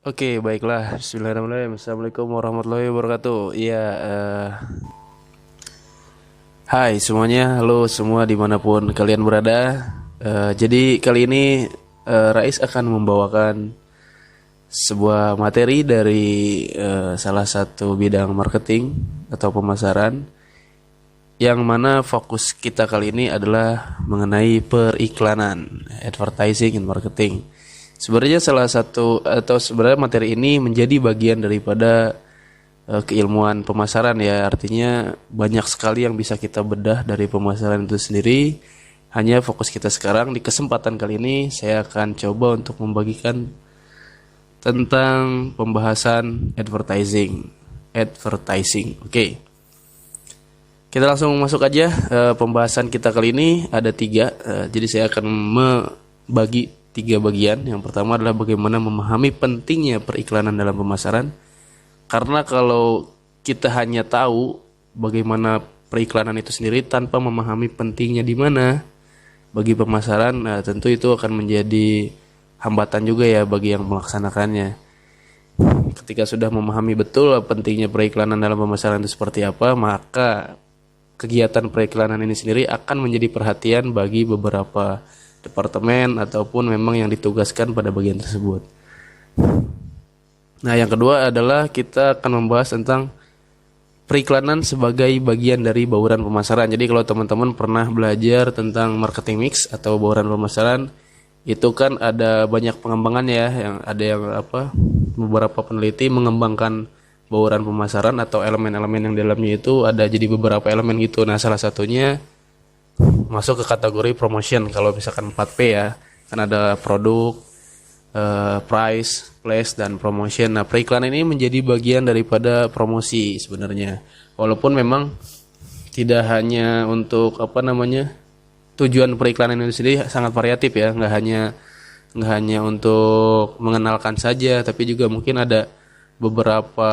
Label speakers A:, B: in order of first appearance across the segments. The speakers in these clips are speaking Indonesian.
A: Oke, baiklah. Bismillahirrahmanirrahim. Assalamualaikum warahmatullahi wabarakatuh. Iya, hai semuanya. Halo semua dimanapun kalian berada. Jadi kali ini Rais akan membawakan sebuah materi dari salah satu bidang marketing atau pemasaran, yang mana fokus kita kali ini adalah mengenai periklanan, advertising and marketing. Sebenarnya salah satu atau sebenarnya materi ini menjadi bagian daripada keilmuan pemasaran ya. Artinya banyak sekali yang bisa kita bedah dari pemasaran itu sendiri. Hanya fokus kita sekarang di kesempatan kali ini saya akan coba untuk membagikan tentang pembahasan advertising. Oke. Kita langsung masuk aja. Pembahasan kita kali ini ada tiga. Jadi saya akan membagi tiga bagian. Yang pertama adalah bagaimana memahami pentingnya periklanan dalam pemasaran. Karena kalau kita hanya tahu bagaimana periklanan itu sendiri tanpa memahami pentingnya di mana bagi pemasaran, nah tentu itu akan menjadi hambatan juga ya bagi yang melaksanakannya. Ketika sudah memahami betul pentingnya periklanan dalam pemasaran itu seperti apa, maka kegiatan periklanan ini sendiri akan menjadi perhatian bagi beberapa departemen ataupun memang yang ditugaskan pada bagian tersebut. Nah, yang kedua adalah kita akan membahas tentang periklanan sebagai bagian dari bauran pemasaran. Jadi kalau teman-teman pernah belajar tentang marketing mix atau bauran pemasaran, itu kan ada banyak pengembangan ya, yang ada yang beberapa peneliti mengembangkan bauran pemasaran atau elemen-elemen yang dalamnya itu ada jadi beberapa elemen gitu. Nah, salah satunya masuk ke kategori promotion. Kalau misalkan 4P ya, kan ada produk, price, place, dan promotion. Nah, periklanan ini menjadi bagian daripada promosi sebenarnya. Walaupun memang tidak hanya untuk tujuan periklanan itu sendiri sangat variatif ya, nggak hanya untuk mengenalkan saja, tapi juga mungkin ada beberapa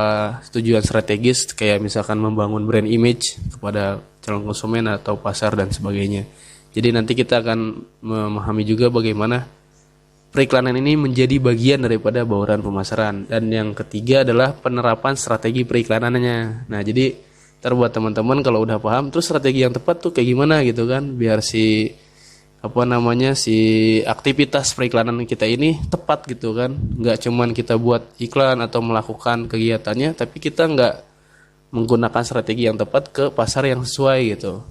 A: tujuan strategis kayak misalkan membangun brand image kepada calon konsumen atau pasar dan sebagainya. Jadi nanti kita akan memahami juga bagaimana periklanan ini menjadi bagian daripada bauran pemasaran. Dan yang ketiga adalah penerapan strategi periklanannya. Nah, jadi terbuat teman-teman kalau udah paham terus strategi yang tepat tuh kayak gimana gitu kan, biar si si aktivitas periklanan kita ini tepat gitu kan. Nggak cuman kita buat iklan atau melakukan kegiatannya, tapi kita nggak menggunakan strategi yang tepat ke pasar yang sesuai gitu.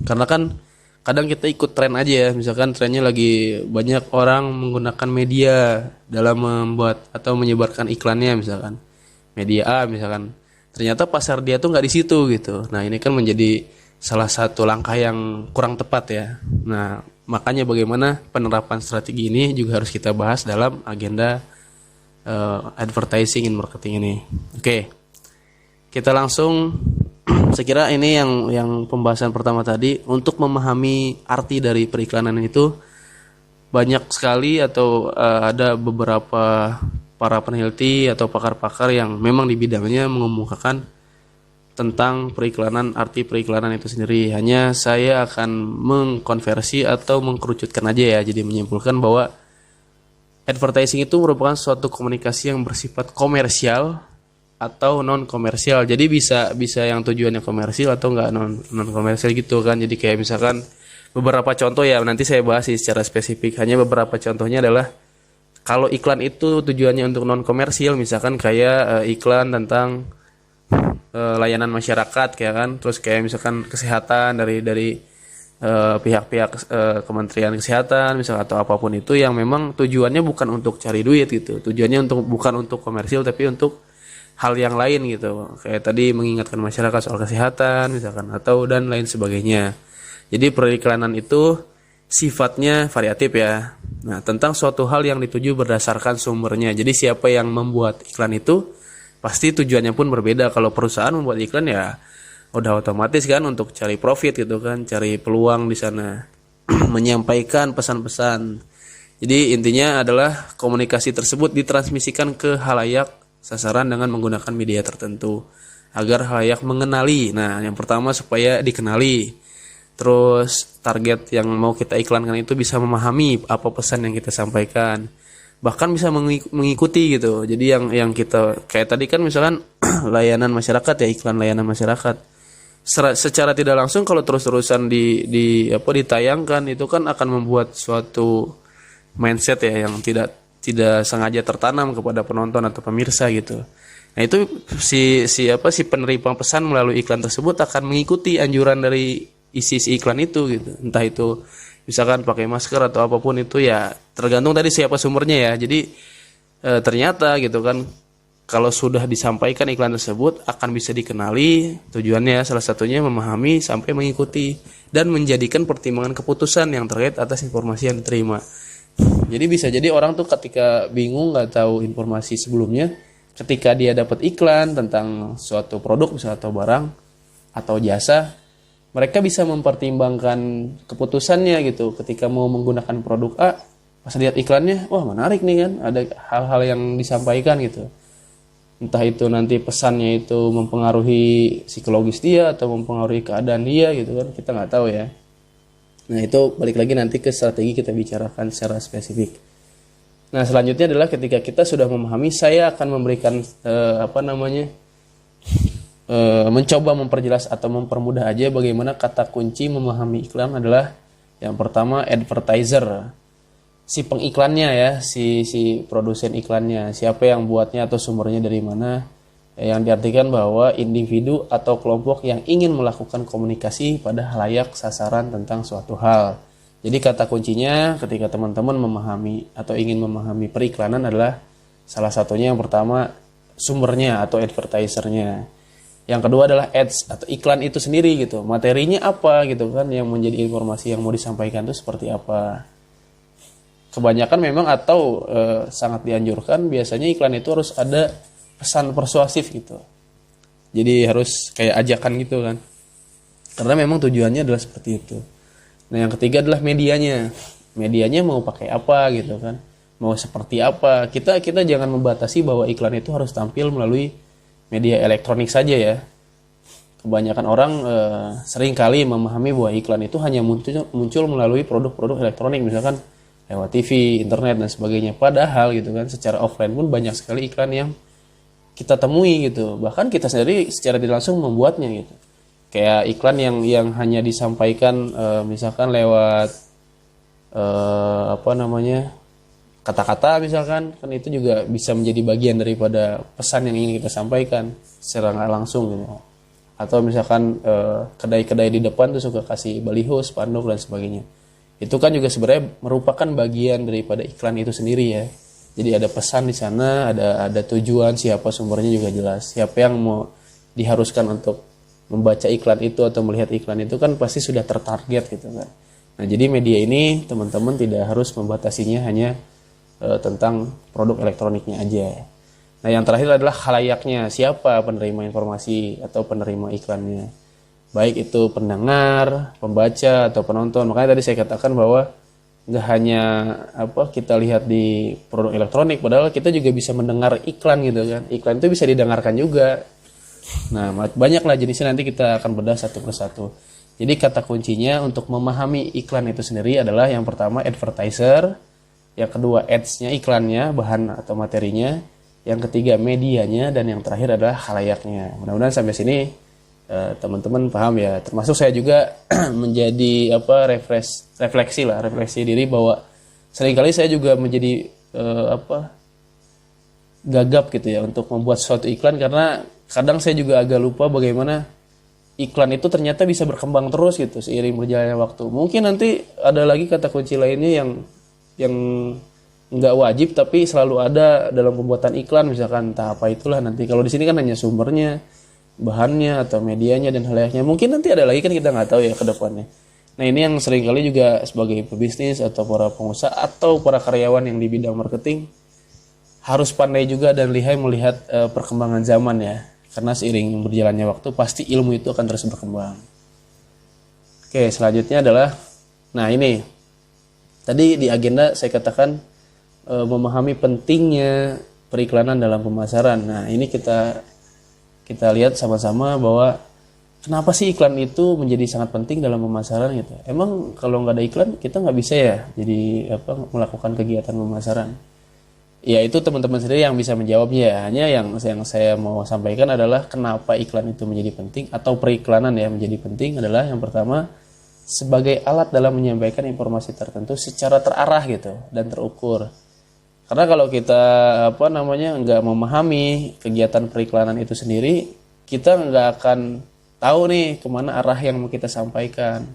A: Karena kan kadang kita ikut tren aja ya, misalkan trennya lagi banyak orang menggunakan media dalam membuat atau menyebarkan iklannya, misalkan media A misalkan, ternyata pasar dia tuh nggak di situ gitu. Nah, ini kan menjadi salah satu langkah yang kurang tepat ya. Nah, makanya bagaimana penerapan strategi ini juga harus kita bahas dalam agenda advertising and marketing ini. Oke, kita langsung. Saya kira ini yang pembahasan pertama tadi. Untuk memahami arti dari periklanan itu banyak sekali atau ada beberapa para peneliti atau pakar-pakar yang memang di bidangnya mengemukakan tentang periklanan, arti periklanan itu sendiri. Hanya saya akan mengkonversi atau mengkerucutkan aja ya. Jadi menyimpulkan bahwa advertising itu merupakan suatu komunikasi yang bersifat komersial atau non komersial. Jadi bisa yang tujuannya komersial atau enggak non komersial gitu kan. Jadi kayak misalkan beberapa contoh ya, nanti saya bahas secara spesifik. Hanya beberapa contohnya adalah kalau iklan itu tujuannya untuk non komersial, misalkan kayak iklan tentang layanan masyarakat kayak kan, terus kayak misalkan kesehatan dari pihak-pihak Kementerian Kesehatan misalkan, atau apapun itu yang memang tujuannya bukan untuk cari duit gitu, tujuannya bukan untuk komersil tapi untuk hal yang lain gitu, kayak tadi mengingatkan masyarakat soal kesehatan misalkan, atau dan lain sebagainya. Jadi periklanan itu sifatnya variatif ya. Nah, tentang suatu hal yang dituju berdasarkan sumbernya. Jadi siapa yang membuat iklan itu pasti tujuannya pun berbeda. Kalau perusahaan membuat iklan ya udah otomatis kan untuk cari profit gitu kan, cari peluang di sana, menyampaikan pesan-pesan. Jadi intinya adalah komunikasi tersebut ditransmisikan ke halayak sasaran dengan menggunakan media tertentu agar halayak mengenali. Nah, yang pertama supaya dikenali. Terus target yang mau kita iklankan itu bisa memahami apa pesan yang kita sampaikan. bahkan bisa mengikuti gitu. Jadi yang kita kayak tadi kan misalkan layanan masyarakat ya, iklan layanan masyarakat. Secara tidak langsung kalau terus-terusan di apa ditayangkan itu kan akan membuat suatu mindset ya yang tidak sengaja tertanam kepada penonton atau pemirsa gitu. Nah, itu si penerima pesan melalui iklan tersebut akan mengikuti anjuran dari isi iklan itu gitu. Entah itu misalkan pakai masker atau apapun itu ya tergantung tadi siapa sumbernya ya. Jadi ternyata gitu kan kalau sudah disampaikan iklan tersebut akan bisa dikenali tujuannya salah satunya memahami sampai mengikuti dan menjadikan pertimbangan keputusan yang terkait atas informasi yang diterima. Jadi bisa jadi orang tuh ketika bingung nggak tahu informasi sebelumnya, ketika dia dapat iklan tentang suatu produk misalnya atau barang atau jasa, mereka bisa mempertimbangkan keputusannya gitu. Ketika mau menggunakan produk A, pas lihat iklannya, wah menarik nih kan, ada hal-hal yang disampaikan gitu. Entah itu nanti pesannya itu mempengaruhi psikologis dia atau mempengaruhi keadaan dia gitu kan, kita nggak tahu ya. Nah itu balik lagi nanti ke strategi kita bicarakan secara spesifik. Nah selanjutnya adalah ketika kita sudah memahami, saya akan memberikan mencoba memperjelas atau mempermudah aja bagaimana kata kunci memahami iklan adalah yang pertama advertiser, si pengiklannya ya, si produsen iklannya, siapa yang buatnya atau sumbernya dari mana, yang diartikan bahwa individu atau kelompok yang ingin melakukan komunikasi pada khalayak sasaran tentang suatu hal. Jadi kata kuncinya ketika teman-teman memahami atau ingin memahami periklanan adalah salah satunya yang pertama sumbernya atau advertisernya. Yang kedua adalah ads atau iklan itu sendiri gitu. Materinya apa gitu kan yang menjadi informasi yang mau disampaikan itu seperti apa. Kebanyakan memang atau sangat dianjurkan biasanya iklan itu harus ada pesan persuasif gitu. Jadi harus kayak ajakan gitu kan. Karena memang tujuannya adalah seperti itu. Nah, yang ketiga adalah medianya. Medianya mau pakai apa gitu kan. Mau seperti apa. Kita jangan membatasi bahwa iklan itu harus tampil melalui media elektronik saja ya. Kebanyakan orang sering kali memahami bahwa iklan itu hanya muncul melalui produk-produk elektronik misalkan lewat TV, internet dan sebagainya. Padahal gitu kan secara offline pun banyak sekali iklan yang kita temui gitu, bahkan kita sendiri secara tidak langsung membuatnya gitu. Kayak iklan yang hanya disampaikan misalkan lewat kata-kata misalkan, kan itu juga bisa menjadi bagian daripada pesan yang ingin kita sampaikan secara nggak langsung gitu. Atau misalkan kedai-kedai di depan tuh suka kasih baliho, spanduk dan sebagainya. Itu kan juga sebenarnya merupakan bagian daripada iklan itu sendiri ya. Jadi ada pesan di sana, ada tujuan, siapa sumbernya juga jelas. Siapa yang mau diharuskan untuk membaca iklan itu atau melihat iklan itu kan pasti sudah tertarget gitu kan. Nah jadi media ini teman-teman tidak harus membatasinya hanya tentang produk elektroniknya aja. Nah yang terakhir adalah khalayaknya, siapa penerima informasi atau penerima iklannya. Baik itu pendengar, pembaca atau penonton. Makanya tadi saya katakan bahwa nggak hanya kita lihat di produk elektronik, padahal kita juga bisa mendengar iklan gitu kan. Iklan itu bisa didengarkan juga. Nah banyaklah jenisnya, nanti kita akan bedah satu persatu. Jadi kata kuncinya untuk memahami iklan itu sendiri adalah yang pertama advertiser, yang kedua ads-nya, iklannya, bahan atau materinya, yang ketiga medianya, dan yang terakhir adalah khalayaknya. Mudah-mudahan sampai sini teman-teman paham ya. Termasuk saya juga menjadi refleksi diri bahwa seringkali saya juga menjadi gagap gitu ya untuk membuat suatu iklan, karena kadang saya juga agak lupa bagaimana iklan itu ternyata bisa berkembang terus gitu seiring berjalannya waktu. Mungkin nanti ada lagi kata kunci lainnya yang nggak wajib tapi selalu ada dalam pembuatan iklan, misalkan entah apa itulah nanti. Kalau di sini kan hanya sumbernya, bahannya atau medianya dan halayaknya. Mungkin nanti ada lagi kan, kita nggak tahu ya ke depannya. Nah ini yang seringkali juga sebagai pebisnis atau para pengusaha atau para karyawan yang di bidang marketing harus pandai juga dan lihai melihat perkembangan zaman ya. Karena seiring berjalannya waktu pasti ilmu itu akan terus berkembang. Oke, selanjutnya adalah, nah ini tadi di agenda saya katakan memahami pentingnya periklanan dalam pemasaran. Nah ini kita lihat sama-sama bahwa kenapa sih iklan itu menjadi sangat penting dalam pemasaran gitu. Emang kalau nggak ada iklan kita nggak bisa ya jadi melakukan kegiatan pemasaran. Ya itu teman-teman sendiri yang bisa menjawabnya ya. Hanya yang saya mau sampaikan adalah kenapa iklan itu menjadi penting atau periklanan ya menjadi penting adalah yang pertama sebagai alat dalam menyampaikan informasi tertentu secara terarah gitu dan terukur. Karena kalau kita nggak memahami kegiatan periklanan itu sendiri, kita nggak akan tahu nih kemana arah yang mau kita sampaikan.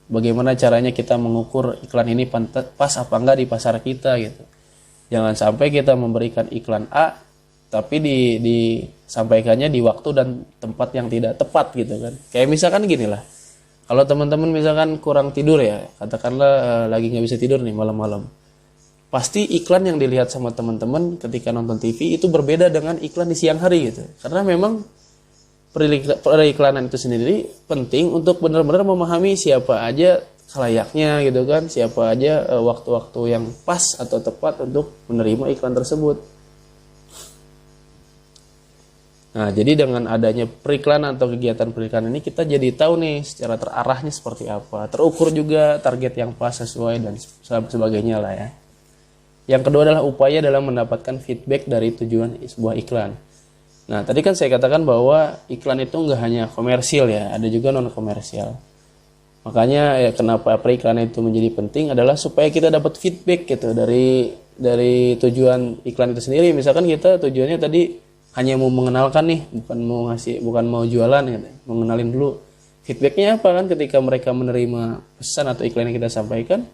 A: Bagaimana caranya kita mengukur iklan ini pas apa enggak di pasar kita gitu. Jangan sampai kita memberikan iklan A tapi disampaikannya di waktu dan tempat yang tidak tepat gitu kan. Kayak misalkan gini lah. Kalau teman-teman misalkan kurang tidur ya, katakanlah lagi nggak bisa tidur nih malam-malam. Pasti iklan yang dilihat sama teman-teman ketika nonton TV itu berbeda dengan iklan di siang hari gitu. Karena memang periklanan itu sendiri penting untuk benar-benar memahami siapa aja selayaknya gitu kan, siapa aja waktu-waktu yang pas atau tepat untuk menerima iklan tersebut. Nah, jadi dengan adanya periklanan atau kegiatan periklanan ini kita jadi tahu nih secara terarahnya seperti apa, terukur juga target yang pas sesuai dan sebagainya lah ya. Yang kedua adalah upaya dalam mendapatkan feedback dari tujuan sebuah iklan. Nah, tadi kan saya katakan bahwa iklan itu nggak hanya komersil ya, ada juga non komersial. Makanya ya kenapa periklanan itu menjadi penting adalah supaya kita dapat feedback gitu dari tujuan iklan itu sendiri. Misalkan kita tujuannya tadi hanya mau mengenalkan nih, bukan mau jualan gitu. Mengenalin dulu. Feedbacknya apa kan ketika mereka menerima pesan atau iklan yang kita sampaikan,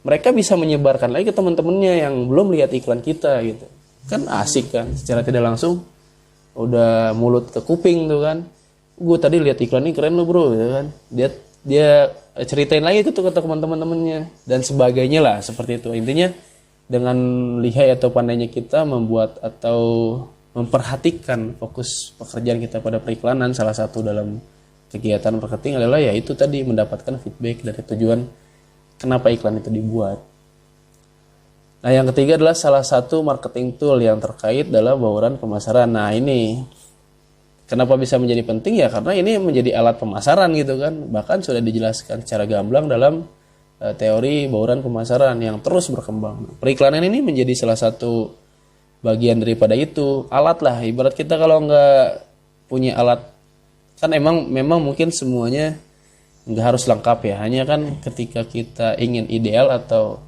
A: mereka bisa menyebarkan lagi ke teman-temannya yang belum lihat iklan kita gitu. Kan asik kan secara tidak langsung udah mulut ke kuping tuh kan. Gue tadi lihat iklan ini keren lo bro gitu kan. Dia ceritain lagi ke teman-temannya dan sebagainya lah seperti itu. Intinya dengan lihai atau pandainya kita membuat atau memperhatikan fokus pekerjaan kita pada periklanan, salah satu dalam kegiatan marketing adalah ya itu tadi mendapatkan feedback dari tujuan kenapa iklan itu dibuat. Nah, yang ketiga adalah salah satu marketing tool yang terkait dalam bauran pemasaran. Nah, ini kenapa bisa menjadi penting ya karena ini menjadi alat pemasaran gitu kan. Bahkan sudah dijelaskan secara gamblang dalam teori bauran pemasaran yang terus berkembang. Periklanan ini menjadi salah satu bagian daripada itu, alat lah. Ibarat kita kalau nggak punya alat, kan memang mungkin semuanya nggak harus lengkap ya. Hanya kan ketika kita ingin ideal atau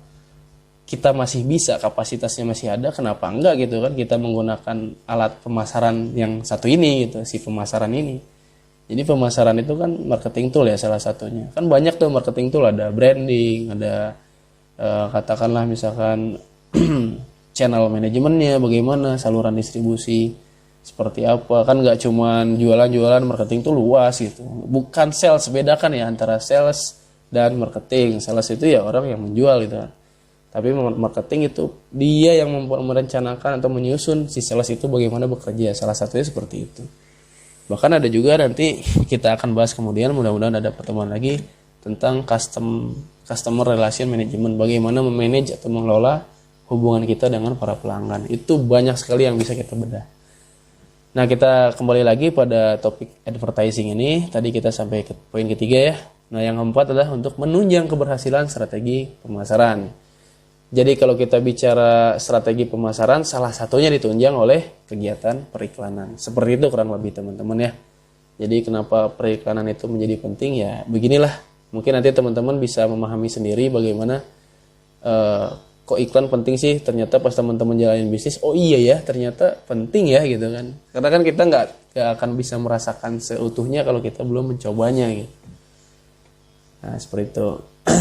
A: kita masih bisa, kapasitasnya masih ada, kenapa enggak gitu kan kita menggunakan alat pemasaran yang satu ini gitu, si pemasaran ini. Jadi pemasaran itu kan marketing tool ya salah satunya. Kan banyak tuh marketing tool, ada branding, ada katakanlah misalkan channel manajemennya bagaimana, saluran distribusi seperti apa. Kan nggak cuman jualan-jualan, marketing tuh luas gitu. Bukan sales, bedakan ya antara sales dan marketing. Sales itu ya orang yang menjual gitu kan. Tapi marketing itu dia yang merencanakan atau menyusun si sales itu bagaimana bekerja. Salah satunya seperti itu. Bahkan ada juga nanti kita akan bahas kemudian, mudah-mudahan ada pertemuan lagi tentang customer relation management, bagaimana memanage atau mengelola hubungan kita dengan para pelanggan. Itu banyak sekali yang bisa kita bedah. Nah, kita kembali lagi pada topik advertising ini. Tadi kita sampai ke poin ketiga ya. Nah, yang keempat adalah untuk menunjang keberhasilan strategi pemasaran. Jadi kalau kita bicara strategi pemasaran, salah satunya ditunjang oleh kegiatan periklanan. Seperti itu kurang lebih teman-teman ya. Jadi kenapa periklanan itu menjadi penting ya beginilah. Mungkin nanti teman-teman bisa memahami sendiri bagaimana kok iklan penting sih. Ternyata pas teman-teman jalanin bisnis, oh iya ya ternyata penting ya gitu kan. Karena kan kita nggak akan bisa merasakan seutuhnya kalau kita belum mencobanya gitu. Nah seperti itu.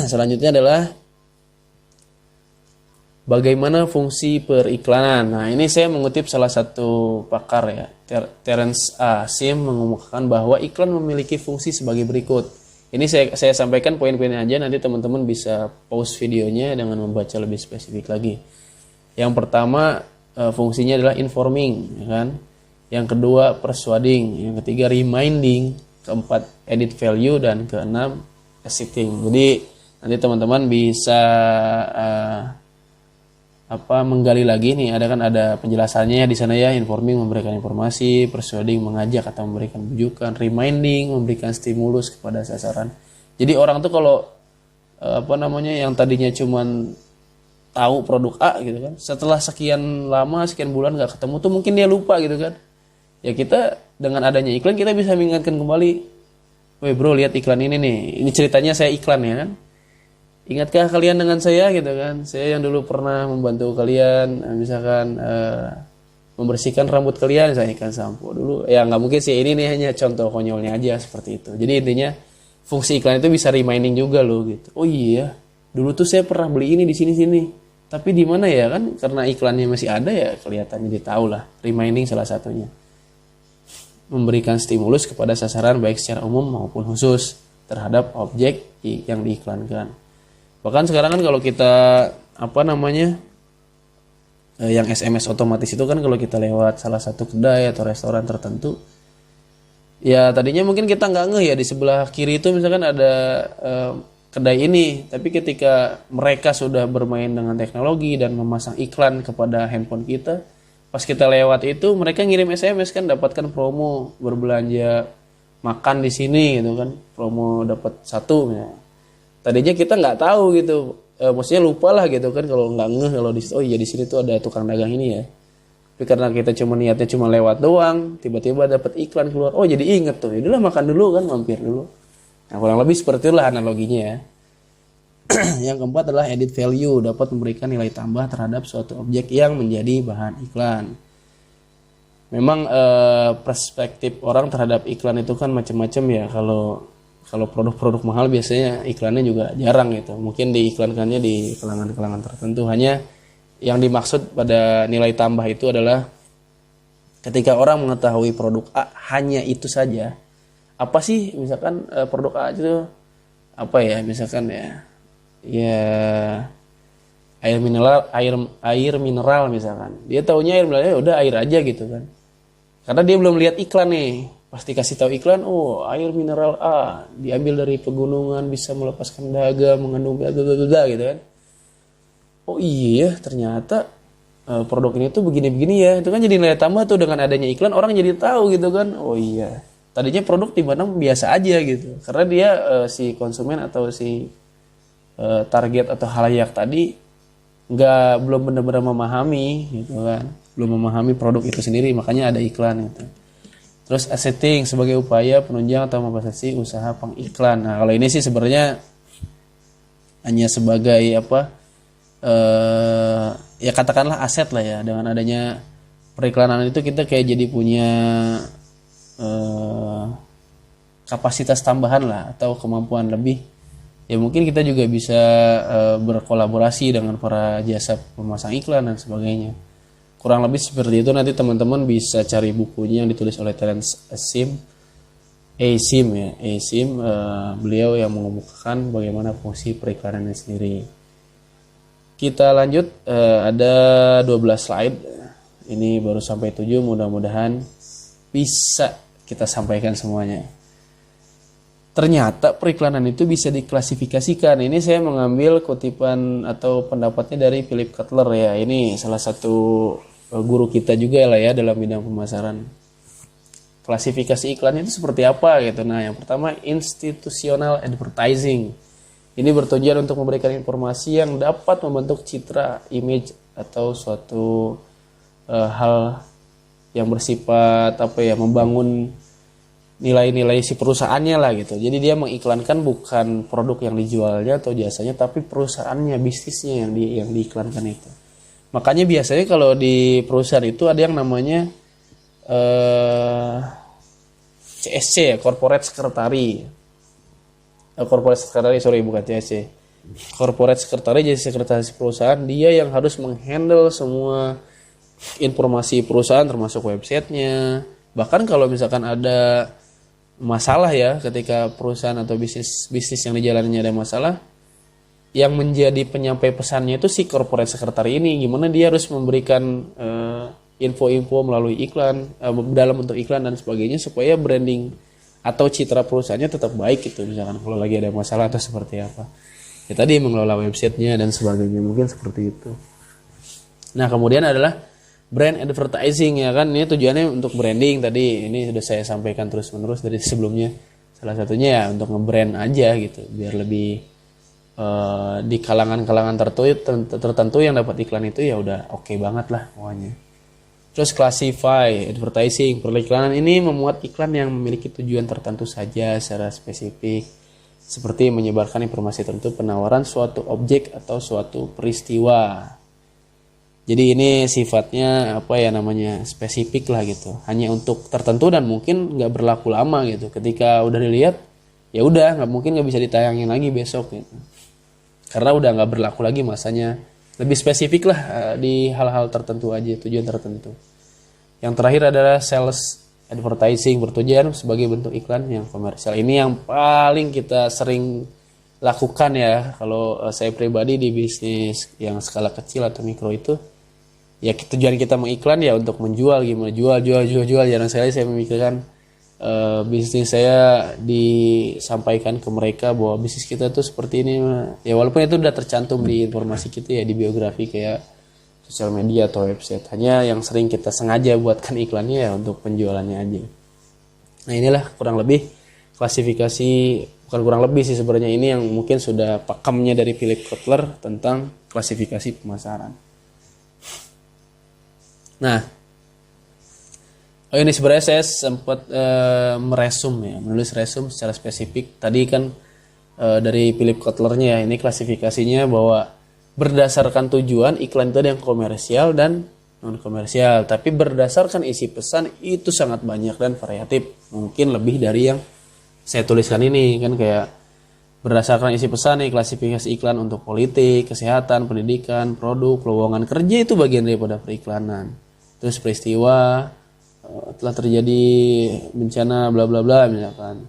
A: Selanjutnya adalah bagaimana fungsi periklanan. Nah, ini saya mengutip salah satu pakar ya, Terence A. Sim mengumumkan bahwa iklan memiliki fungsi sebagai berikut. Ini saya sampaikan poin-poinnya aja, nanti teman-teman bisa pause videonya dengan membaca lebih spesifik lagi. Yang pertama fungsinya adalah informing, ya kan? Yang kedua persuading, yang ketiga reminding, keempat edit value, dan keenam exciting. Jadi nanti teman-teman bisa menggali lagi nih, ada penjelasannya di sana ya. Informing memberikan informasi, persuading mengajak atau memberikan bujukan, reminding memberikan stimulus kepada sasaran. Jadi orang tuh kalau yang tadinya cuman tahu produk A gitu kan, setelah sekian lama sekian bulan nggak ketemu tuh mungkin dia lupa gitu kan. Ya kita dengan adanya iklan kita bisa mengingatkan kembali, weh bro lihat iklan ini nih, ini ceritanya saya iklan ya kan, ingatkah kalian dengan saya gitu kan, saya yang dulu pernah membantu kalian misalkan membersihkan rambut kalian, saya iklan sampo dulu ya. Nggak mungkin sih, ini nih hanya contoh konyolnya aja seperti itu. Jadi intinya fungsi iklan itu bisa reminding juga loh gitu. Oh iya, dulu tuh saya pernah beli ini di sini-sini. Tapi di mana ya kan? Karena iklannya masih ada ya kelihatannya, dia tahu lah. Reminding salah satunya. Memberikan stimulus kepada sasaran baik secara umum maupun khusus terhadap objek yang diiklankan. Bahkan sekarang kan kalau kita yang SMS otomatis itu kan kalau kita lewat salah satu kedai atau restoran tertentu, ya tadinya mungkin kita nggak ngeh ya di sebelah kiri itu misalkan ada kedai ini, tapi ketika mereka sudah bermain dengan teknologi dan memasang iklan kepada handphone kita, pas kita lewat itu mereka ngirim SMS kan, dapatkan promo berbelanja makan di sini gitu kan, promo dapat satu ya. Tadinya kita nggak tahu gitu, maksudnya lupa lah gitu kan kalau nggak ngeh kalau oh iya di sini tuh ada tukang dagang ini ya. Tapi karena kita cuma niatnya cuma lewat doang, tiba-tiba dapat iklan keluar, oh jadi inget tuh, yaudahlah makan dulu kan, mampir dulu. Nah kurang lebih seperti itulah analoginya ya. Yang keempat adalah added value, dapat memberikan nilai tambah terhadap suatu objek yang menjadi bahan iklan. Memang perspektif orang terhadap iklan itu kan macam-macam ya. Kalau produk-produk mahal biasanya iklannya juga jarang gitu. Mungkin diiklankannya di kalangan-kalangan tertentu. Hanya yang dimaksud pada nilai tambah itu adalah ketika orang mengetahui produk A hanya itu saja. Apa sih misalkan produk A itu apa ya? Misalkan ya air mineral misalkan. Dia taunya air mineral, ya udah air aja gitu kan. Karena dia belum lihat iklan nih. Pasti kasih tahu iklan, oh air mineral A diambil dari pegunungan, bisa melepaskan dahaga, mengandung bla gitu kan. Oh iya ternyata produk ini tuh begini-begini ya. Itu kan jadi nilai tambah tuh, dengan adanya iklan orang jadi tahu gitu kan. Oh iya, tadinya produk dipandang biasa aja gitu. Karena dia si konsumen atau si target atau halayak tadi belum benar-benar memahami gitu kan. Belum memahami produk itu sendiri, makanya ada iklan gitu. Terus setting sebagai upaya penunjang atau membatasi usaha pengiklan. Nah kalau ini sih sebenarnya hanya sebagai ya katakanlah aset lah ya. Dengan adanya periklanan itu kita kayak jadi punya kapasitas tambahan lah atau kemampuan lebih. Ya mungkin kita juga bisa berkolaborasi dengan para jasa pemasang iklan dan sebagainya. Kurang lebih seperti itu. Nanti teman-teman bisa cari bukunya yang ditulis oleh Terence Asim ya. Beliau yang mengemukakan bagaimana fungsi periklanannya sendiri. Kita lanjut, ada 12 slide. Ini baru sampai 7, mudah-mudahan bisa kita sampaikan semuanya. Ternyata periklanan itu bisa diklasifikasikan. Ini saya mengambil kutipan atau pendapatnya dari Philip Kotler ya. Ini salah satu guru kita juga lah ya dalam bidang pemasaran. Klasifikasi iklan itu seperti apa gitu. Nah yang pertama, institutional advertising. Ini bertujuan untuk memberikan informasi yang dapat membentuk citra, image atau suatu hal yang bersifat membangun nilai-nilai si perusahaannya lah gitu. Jadi dia mengiklankan bukan produk yang dijualnya atau jasanya, tapi perusahaannya, bisnisnya yang diiklankan itu. Makanya biasanya kalau di perusahaan itu ada yang namanya CSC ya, Corporate Secretary. Corporate Secretary jadi sekretaris perusahaan. Dia yang harus menghandle semua informasi perusahaan termasuk websitenya. Bahkan kalau misalkan ada masalah ya, ketika perusahaan atau bisnis yang dijalaninya ada masalah, yang menjadi penyampai pesannya itu si corporate secretary ini. Gimana dia harus memberikan info-info melalui iklan, dalam bentuk iklan dan sebagainya, supaya branding atau citra perusahaannya tetap baik gitu. Misalkan kalau lagi ada masalah atau seperti apa, ya tadi mengelola websitenya dan sebagainya, mungkin seperti itu. Nah kemudian adalah brand advertising ya kan, ini tujuannya untuk branding. Tadi ini sudah saya sampaikan terus menerus dari sebelumnya. Salah satunya ya untuk nge-brand aja gitu, biar lebih di kalangan-kalangan tertentu yang dapat iklan itu ya udah oke banget lah pokoknya. Terus classify advertising, periklanan ini memuat iklan yang memiliki tujuan tertentu saja secara spesifik, seperti menyebarkan informasi tertentu, penawaran suatu objek atau suatu peristiwa. Jadi ini sifatnya spesifik lah gitu, hanya untuk tertentu dan mungkin nggak berlaku lama gitu. Ketika udah dilihat, ya udah nggak bisa ditayangin lagi besok gitu, karena udah nggak berlaku lagi masanya. Lebih spesifik lah di hal-hal tertentu aja, tujuan tertentu. Yang terakhir adalah sales advertising, bertujuan sebagai bentuk iklan yang komersial. Ini yang paling kita sering lakukan ya. Kalau saya pribadi di bisnis yang skala kecil atau mikro itu, ya tujuan kita mengiklan ya untuk menjual, gimana jual. Jarang sekali saya memikirkan bisnis saya disampaikan ke mereka bahwa bisnis kita tuh seperti ini. Ya walaupun itu udah tercantum di informasi kita ya, di biografi kayak sosial media atau website, hanya yang sering kita sengaja buatkan iklannya ya untuk penjualannya aja. Nah inilah kurang lebih klasifikasi, bukan kurang lebih sih sebenarnya, ini yang mungkin sudah pakemnya dari Philip Kotler tentang klasifikasi pemasaran. Nah, ini sebenarnya saya sempat menulis resum secara spesifik. Tadi kan dari Philip Kotlernya ya, ini klasifikasinya bahwa berdasarkan tujuan iklan itu ada yang komersial dan non komersial. Tapi berdasarkan isi pesan itu sangat banyak dan variatif. Mungkin lebih dari yang saya tuliskan ini kan, kayak berdasarkan isi pesan nih, klasifikasi iklan untuk politik, kesehatan, pendidikan, produk, lowongan kerja itu bagian daripada periklanan. Terus peristiwa, telah terjadi bencana bla bla bla misalkan,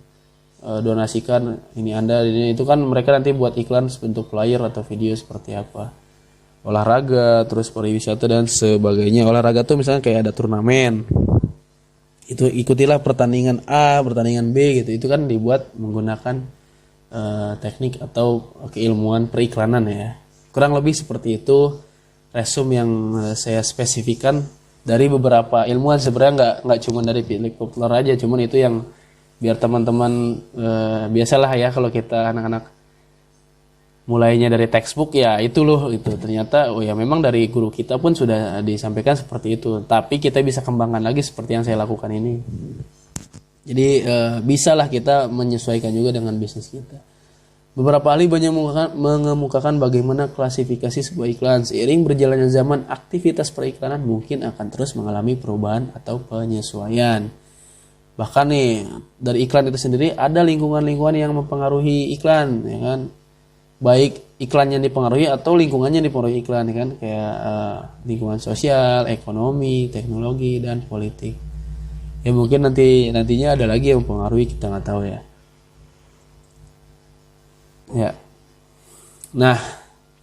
A: donasikan ini Anda ini, itu kan mereka nanti buat iklan bentuk flyer atau video seperti apa. Olahraga, terus pariwisata dan sebagainya. Olahraga tuh misalnya kayak ada turnamen, itu ikutilah pertandingan A, pertandingan B gitu. Itu kan dibuat menggunakan teknik atau keilmuan periklanan ya. Kurang lebih seperti itu resum yang saya spesifikkan dari beberapa ilmuwan. Sebenarnya nggak cuma dari Philip Kotler aja, cuman itu yang biar teman-teman biasalah ya, kalau kita anak-anak mulainya dari textbook ya itu loh itu, ternyata oh ya memang dari guru kita pun sudah disampaikan seperti itu, tapi kita bisa kembangkan lagi seperti yang saya lakukan ini. Jadi bisalah kita menyesuaikan juga dengan bisnis kita. Beberapa ahli banyak mengemukakan bagaimana klasifikasi sebuah iklan. Seiring berjalannya zaman, aktivitas periklanan mungkin akan terus mengalami perubahan atau penyesuaian. Bahkan nih, dari iklan itu sendiri ada lingkungan-lingkungan yang mempengaruhi iklan, ya kan? Baik iklannya dipengaruhi atau lingkungannya dipengaruhi iklan, ya kan? Kayak lingkungan sosial, ekonomi, teknologi, dan politik. Ya mungkin nantinya ada lagi yang mempengaruhi, kita nggak tahu ya. Ya. Nah,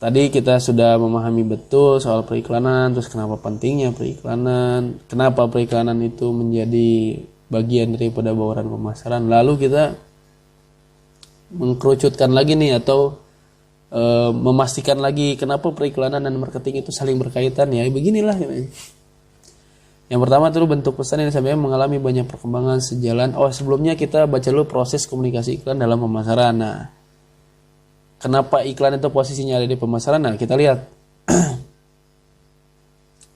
A: tadi kita sudah memahami betul soal periklanan, terus kenapa pentingnya periklanan, kenapa periklanan itu menjadi bagian daripada bauran pemasaran. Lalu kita mengkerucutkan lagi nih, atau memastikan lagi kenapa periklanan dan marketing itu saling berkaitan ya. Beginilah. Yang pertama itu bentuk pesan yang sampai mengalami banyak perkembangan sejalan. Sebelumnya kita baca dulu proses komunikasi iklan dalam pemasaran. Nah, kenapa iklan itu posisinya ada di pemasaran? Nah, kita lihat.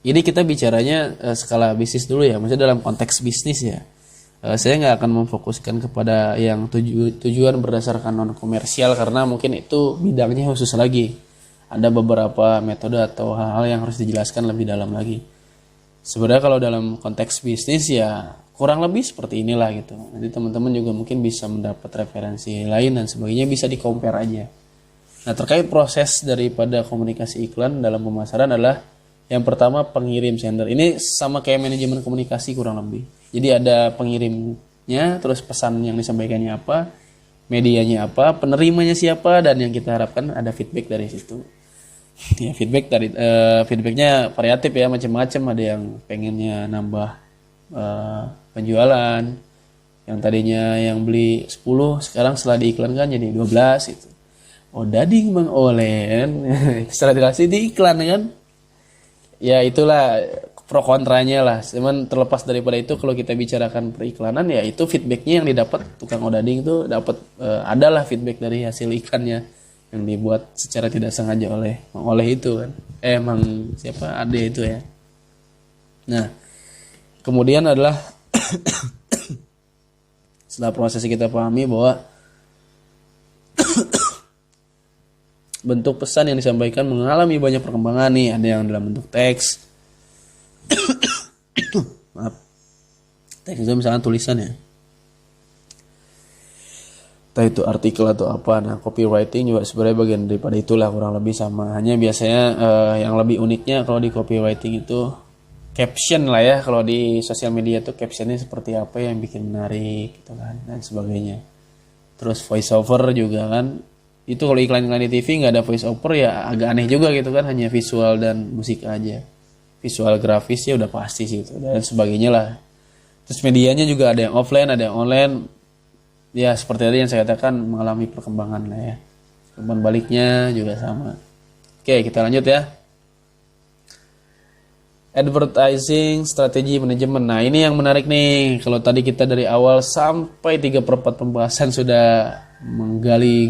A: Ini kita bicaranya skala bisnis dulu ya, maksudnya dalam konteks bisnis ya. Saya nggak akan memfokuskan kepada yang tujuan berdasarkan non komersial, karena mungkin itu bidangnya khusus lagi. Ada beberapa metode atau hal-hal yang harus dijelaskan lebih dalam lagi. Sebenarnya kalau dalam konteks bisnis ya kurang lebih seperti inilah gitu. Nanti teman-teman juga mungkin bisa mendapat referensi lain dan sebagainya, bisa di-compare aja. Nah, terkait proses daripada komunikasi iklan dalam pemasaran adalah yang pertama pengirim sender. Ini sama kayak manajemen komunikasi kurang lebih. Jadi ada pengirimnya, terus pesan yang disampaikannya apa, medianya apa, penerimanya siapa, dan yang kita harapkan ada feedback dari situ. Ya feedbacknya variatif ya, macam-macam. Ada yang pengennya nambah penjualan, yang tadinya yang beli 10 sekarang setelah diiklankan jadi 12 gitu. Dading Bang Olen setelah dikasih di iklan kan. Ya itulah pro kontranya lah. Cuman terlepas daripada itu, kalau kita bicarakan periklanan ya itu feedbacknya yang didapat tukang odading itu dapat adalah feedback dari hasil iklannya yang dibuat secara tidak sengaja oleh itu kan. Emang siapa Ade itu ya. Nah, kemudian adalah setelah proses kita pahami bahwa bentuk pesan yang disampaikan mengalami banyak perkembangan nih, ada yang dalam bentuk teks. Maaf. Teks itu misalkan tulisan ya. Entah itu artikel atau apa. Nah, copywriting juga sebenarnya bagian daripada itulah, kurang lebih sama. Hanya biasanya yang lebih uniknya kalau di copywriting itu caption lah ya. Kalau di sosial media tuh captionnya seperti apa yang bikin menarik gitu kan, dan sebagainya. Terus voice over juga kan. Itu kalau iklan-iklan di TV nggak ada voice over ya agak aneh juga gitu kan, hanya visual dan musik aja. Visual grafis ya udah pasti sih itu, dan sebagainya lah. Terus medianya juga ada yang offline, ada yang online. Ya seperti tadi yang saya katakan mengalami perkembangan lah ya. Umpan baliknya juga sama. Oke, kita lanjut ya. Advertising strategi manajemen. Nah, ini yang menarik nih. Kalau tadi kita dari awal sampai 3/4 pembahasan sudah menggali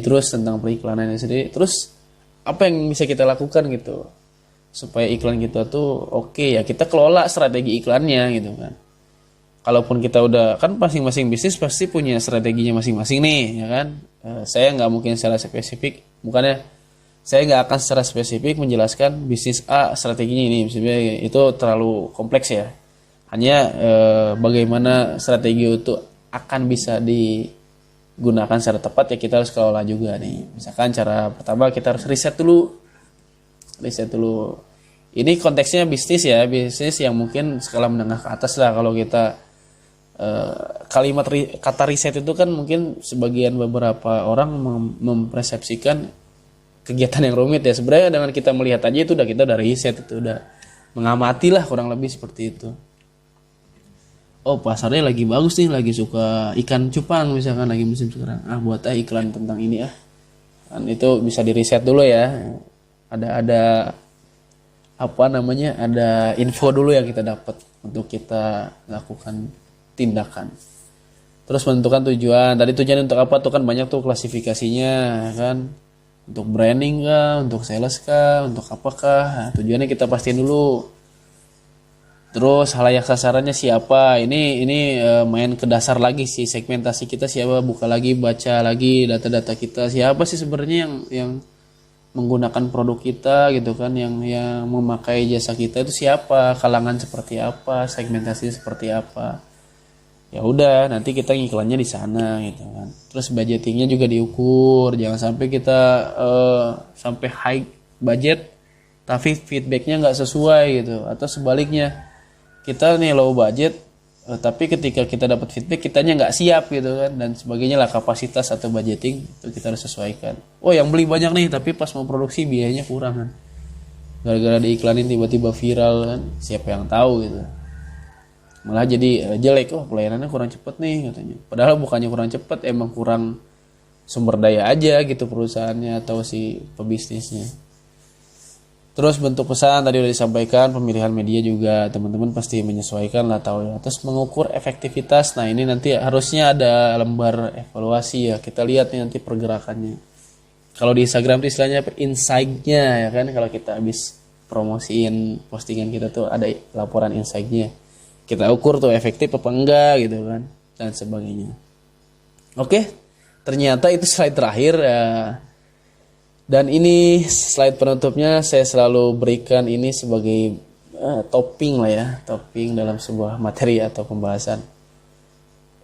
A: terus tentang periklanan ini sendiri. Terus apa yang bisa kita lakukan gitu supaya iklan kita tuh oke ya, kita kelola strategi iklannya gitu kan. Kalaupun kita udah kan masing-masing bisnis pasti punya strateginya masing-masing nih ya kan. Saya nggak mungkin secara spesifik, bukannya saya nggak akan secara spesifik menjelaskan bisnis A strateginya ini, sebenarnya itu terlalu kompleks ya. Hanya bagaimana strategi itu akan bisa digunakan secara tepat ya kita harus kelola juga nih. Misalkan cara pertama kita harus riset dulu. Ini konteksnya bisnis ya, bisnis yang mungkin skala menengah ke atas lah. Kalau kita kata riset itu kan mungkin sebagian beberapa orang mempersepsikan kegiatan yang rumit ya. Sebenarnya dengan kita melihat aja itu kita udah riset, itu udah mengamati lah, kurang lebih seperti itu. Oh, pasarnya lagi bagus nih, lagi suka ikan cupang misalkan, lagi musim sekarang. Buat iklan tentang ini kan itu bisa di riset dulu ya. Ada apa namanya? Ada info dulu yang kita dapat untuk kita lakukan tindakan. Terus menentukan tujuan. Tadi tujuan untuk apa tuh kan banyak tuh klasifikasinya kan. Untuk branding kah, untuk sales kah, untuk apakah? Nah, tujuannya kita pastiin dulu. Terus halayak sasarannya siapa? Ini main ke dasar lagi sih, segmentasi kita siapa, buka lagi, baca lagi data-data kita. Siapa sih sebenarnya yang menggunakan produk kita gitu kan, yang memakai jasa kita itu siapa, kalangan seperti apa, segmentasi seperti apa. Ya udah, nanti kita ngiklannya di sana gitu kan. Terus budgetingnya juga diukur, jangan sampai kita sampai high budget tapi feedbacknya nggak sesuai gitu, atau sebaliknya kita nih low budget tapi ketika kita dapat feedback kitanya nggak siap gitu kan, dan sebagainya lah. Kapasitas atau budgeting itu kita harus sesuaikan. Oh, yang beli banyak nih tapi pas mau produksi biayanya kurang kan, gara-gara diiklanin tiba-tiba viral kan, siapa yang tahu gitu, malah jadi jelek. Oh, pelayanannya kurang cepet nih katanya, padahal bukannya kurang cepet, emang kurang sumber daya aja gitu perusahaannya atau si pebisnisnya. Terus bentuk pesan tadi udah disampaikan, pemilihan media juga teman-teman pasti menyesuaikan lah, tahu ya. Terus mengukur efektivitas. Nah, ini nanti harusnya ada lembar evaluasi ya, kita lihat nih nanti pergerakannya. Kalau di Instagram itu istilahnya insight-nya ya kan, kalau kita habis promosiin postingan kita tuh ada laporan insight-nya. Kita ukur tuh efektif apa enggak gitu kan, dan sebagainya. Oke, ternyata itu slide terakhir ya. Dan ini slide penutupnya, saya selalu berikan ini sebagai topping lah ya, topping dalam sebuah materi atau pembahasan.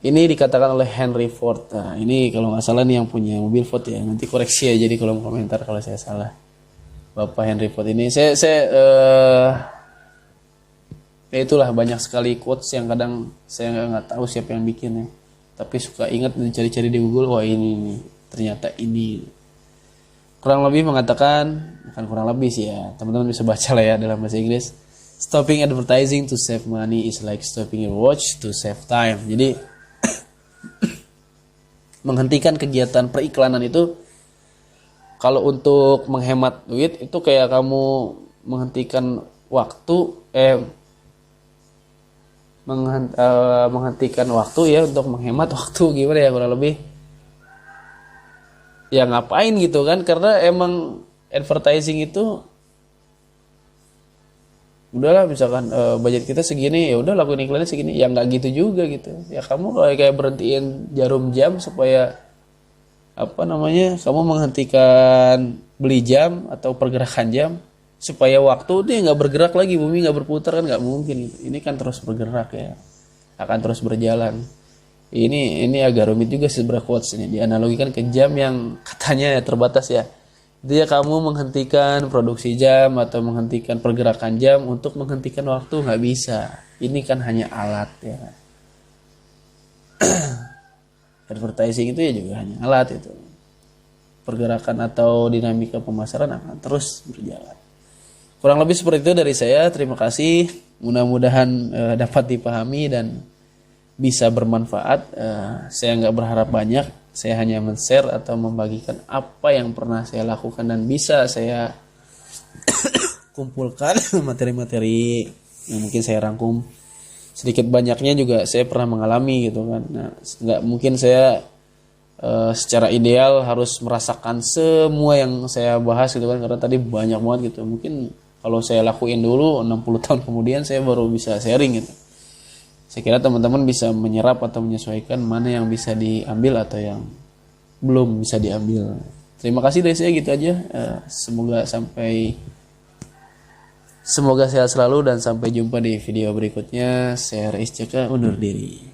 A: Ini dikatakan oleh Henry Ford. Nah, ini kalau nggak salah nih yang punya mobil Ford ya, nanti koreksi ya jadi kolom komentar kalau saya salah. Bapak Henry Ford ini, ya itulah, banyak sekali quotes yang kadang saya nggak tahu siapa yang bikin ya, tapi suka ingat dan cari-cari di Google, wah ini nih, ternyata ini. Kurang lebih mengatakan, bukan kurang lebih sih ya, teman-teman bisa baca lah ya dalam bahasa Inggris. Stopping advertising to save money is like stopping your watch to save time. Jadi menghentikan kegiatan periklanan itu, kalau untuk menghemat duit itu kayak kamu menghentikan waktu, menghentikan waktu ya untuk menghemat waktu, gimana ya kurang lebih. ya ngapain gitu kan, karena emang advertising itu udahlah misalkan budget kita segini ya udah lakuin iklannya segini, ya nggak gitu juga gitu ya. Kamu kalau kayak berhentiin jarum jam supaya apa namanya, kamu menghentikan beli jam atau pergerakan jam supaya waktu dia nggak bergerak lagi, bumi nggak berputar, kan nggak mungkin gitu. Ini kan terus bergerak ya, akan terus berjalan. Ini agak rumit juga sebenarnya quotes ini, dianalogikan ke jam yang katanya ya terbatas ya. Itu ya, kamu menghentikan produksi jam atau menghentikan pergerakan jam untuk menghentikan waktu, nggak bisa. Ini kan hanya alat ya. Advertising itu ya juga hanya alat itu. Pergerakan atau dinamika pemasaran akan terus berjalan. Kurang lebih seperti itu dari saya. Terima kasih. Mudah-mudahan dapat dipahami dan bisa bermanfaat. Saya nggak berharap banyak. Saya hanya men-share atau membagikan apa yang pernah saya lakukan dan bisa saya kumpulkan materi-materi yang mungkin saya rangkum. Sedikit banyaknya juga saya pernah mengalami gitu kan. Nah, nggak mungkin saya secara ideal harus merasakan semua yang saya bahas gitu kan, karena tadi banyak banget gitu. Mungkin kalau saya lakuin dulu 60 tahun kemudian saya baru bisa sharing gitu. Saya kira teman-teman bisa menyerap atau menyesuaikan mana yang bisa diambil atau yang belum bisa diambil. Terima kasih dari saya gitu aja. Semoga sehat selalu dan sampai jumpa di video berikutnya. Saya Rais Caka undur diri.